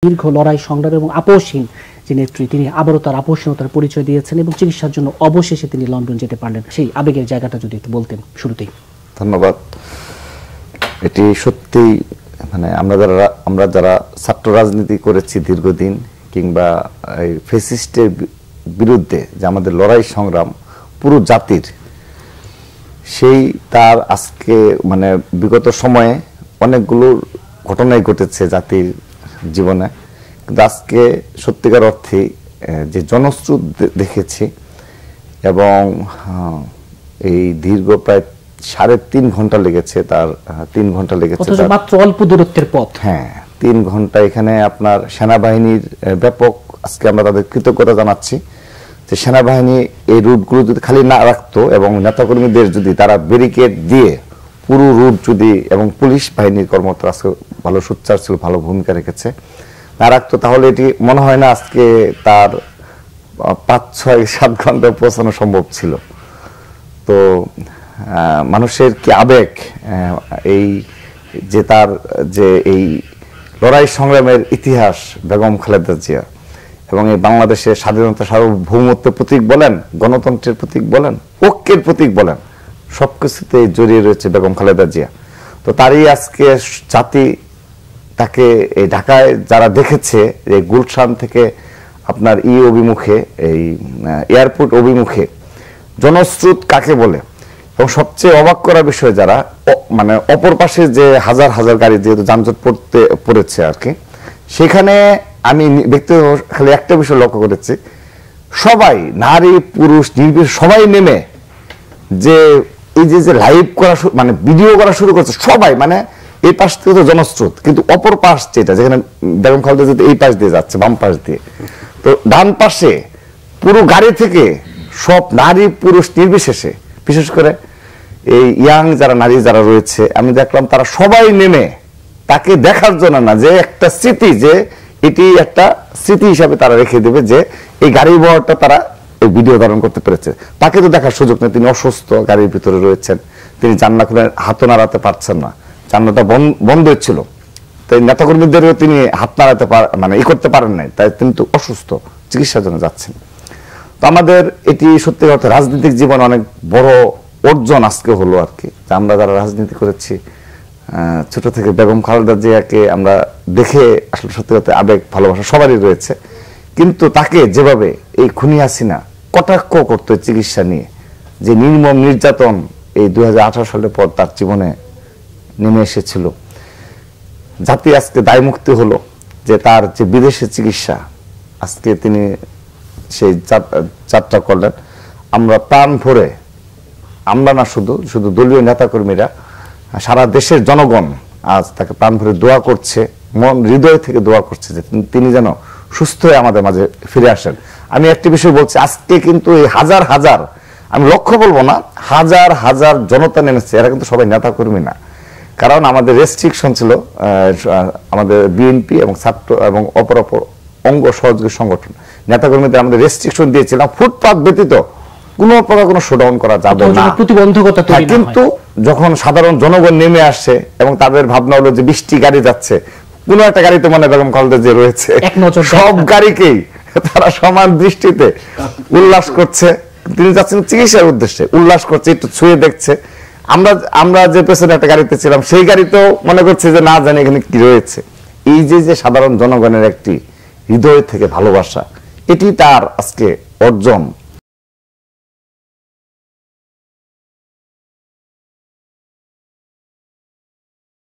দীর্ঘ লড়াই সংগ্রাম এবং আপোষহীন যে নেত্রী, তিনি আবারও তার আপোষহীনতার পরিচয় দিয়েছেন এবং চিকিৎসার জন্য অবশেষে তিনি লন্ডন যেতে পারলেন। সেই আবেগের জায়গাটা যদি একটু বলতেন শুরুতেই। ধন্যবাদ। এটি সত্যি মানে আমরা যারা ছাত্র রাজনীতি করেছি দীর্ঘদিন, কিংবা এই ফ্যাসিস্টের বিরুদ্ধে যে আমাদের লড়াই সংগ্রাম পুরো জাতির, সেই তার আজকে মানে বিগত সময়ে অনেকগুলো ঘটনাই ঘটেছে জাতির জীবনে, কিন্তু আজকে সত্যিকার অর্থে যে জনশ্রুত দেখেছি এবং এই দীর্ঘ প্রায় 3.5 ঘন্টা লেগেছে, তার 3 ঘন্টা লেগেছে, মাত্র অল্প দূরত্বের পথ। হ্যাঁ, 3 ঘন্টা। এখানে আপনার সেনাবাহিনীর ব্যাপক, আজকে আমরা তাদের কৃতজ্ঞতা জানাচ্ছি যে সেনাবাহিনী এই রুটগুলো যদি খালি না রাখতো এবং নেতাকর্মীদের যদি তারা ব্যারিকেড দিয়ে পুরো রুট যদি, এবং পুলিশ বাহিনীর কর্মকর্তা আজকে ভালো সোচ্চার ছিল, ভালো ভূমিকা রেখেছে, না রাখতো, তাহলে এটি মনে হয় না আজকে তার 5-6-7 ঘন্টা পৌঁছানো সম্ভব ছিল। তো মানুষের কি আবেগ, এই যে তার যে এই লড়াই সংগ্রামের ইতিহাস বেগম খালেদা জিয়া, এবং এই বাংলাদেশের স্বাধীনতা সার্বভৌমত্বের প্রতীক বলেন, গণতন্ত্রের প্রতীক বলেন, ঐক্যের প্রতীক বলেন, সবকিছুতে জড়িয়ে রয়েছে বেগম খালেদা জিয়া। তো তারই আজকে জাতি তাকে এই ঢাকায় যারা দেখেছে, এই গুলশান থেকে আপনার অভিমুখে, এই এয়ারপোর্ট অভিমুখে জনস্রোত কাকে বলে, এবং সবচেয়ে অবাক করার বিষয় যারা মানে অপর পাশে যে হাজার হাজার গাড়ি যেহেতু যানজট পড়েছে আর কি, সেখানে আমি ব্যক্তিগত খালি একটা বিষয় লক্ষ্য করেছি, সবাই নারী পুরুষ নির্বিশেষে সবাই নেমে যে এই যে লাইভ করা মানে ভিডিও করা শুরু করছে সবাই, মানে এই পাশ থেকে তো জনস্রোত, কিন্তু অপর পাশ যেটা যেখানে বেগম খালেদা জিয়া এই পাশ দিয়ে যাচ্ছে, বাম পাশ দিয়ে, তো ডান পাশে পুরো গাড়ি থেকে সব নারী পুরুষ নির্বিশেষে, বিশেষ করে এই ইয়াং যারা নারী যারা রয়েছে, আমি দেখলাম তারা সবাই নেমে তাকে দেখার জন্য না, যে একটা স্মৃতি, যে এটি একটা স্মৃতি হিসাবে তারা রেখে দেবে যে এই গাড়ি বহরটা তারা এই ভিডিও ধারণ করতে পেরেছে। তাকে তো দেখার সুযোগ নেই, তিনি অসুস্থ, গাড়ির ভিতরে রয়েছেন, তিনি জানলা খুলে হাতও নাড়াতে পারছেন না, জানলাটা বন্ধ হচ্ছিল, তাই নেতাকর্মীদেরও তিনি হাত নাড়াতে মানে করতে পারেন নাই, তাই তিনি তো অসুস্থ, চিকিৎসার জন্য যাচ্ছেন। তো আমাদের এটি সত্যি কথা রাজনৈতিক জীবন অনেক বড় অর্জন আজকে হলো আর কি, আমরা যারা রাজনীতি করেছি ছোট থেকে বেগম খালেদা জিয়াকে আমরা দেখে আসলে সত্যি কথা আবেগ ভালোবাসা সবারই রয়েছে, কিন্তু তাকে যেভাবে এই খুনি হাসিনা কটাক্ষ করতো চিকিৎসা নিয়ে, যে নির্মম নির্যাতন এই 2018 সালের পর তার জীবনে নেমে এসেছিল, জাতি আজকে দায়মুক্তি হলো যে তার যে বিদেশে চিকিৎসা, আজকে তিনি সেই যাত্রা করলেন। আমরা প্রাণ ভরে, আমরা না শুধু দলীয় নেতাকর্মীরা, সারা দেশের জনগণ আজ তাকে প্রাণ ভরে দোয়া করছে, মন হৃদয় থেকে দোয়া করছে যে তিনি যেন সুস্থ হয়ে আমাদের মাঝে ফিরে আসেন। আমি একটি বিষয় বলছি, আজকে কিন্তু এই হাজার হাজার, আমি লক্ষ্য বলবো না, হাজার হাজার জনতা নেমেছে, এরা কিন্তু সবাই নেতাকর্মী না, কারণ আমাদের রেস্ট্রিকশন ছিল, আমাদের বিএনপি এবং ছাত্র এবং অপর অঙ্গ সহযোগী সংগঠন নেতাকর্মীদের আমাদের রেস্ট্রিকশন দিয়েছিলাম, ফুটপাত ব্যতীত কোনো প্রকার কোনো শোডাউন করা যাবে না, প্রতিবন্ধকতা। কিন্তু যখন সাধারণ জনগণ নেমে আসছে এবং তাদের ভাবনা হলো যে 20টি গাড়ি যাচ্ছে, কোন একটা গাড়িতে মানে বেগম খালেদা জিয়া রয়েছে, সব গাড়িকেই তারা সমান দৃষ্টিতে উল্লাস করছে, তিনি যাচ্ছেন চিকিৎসার উদ্দেশ্যে, উল্লাস করছে, একটু ছুঁয়ে দেখছে। আমরা যে পেছনে একটা গাড়িতে ছিলাম, সেই গাড়িতেও মনে করছে যে না জানি এখানে কি রয়েছে। এই যে সাধারণ জনগণের একটি হৃদয় থেকে ভালোবাসা, এটি তার আজকে অর্জন।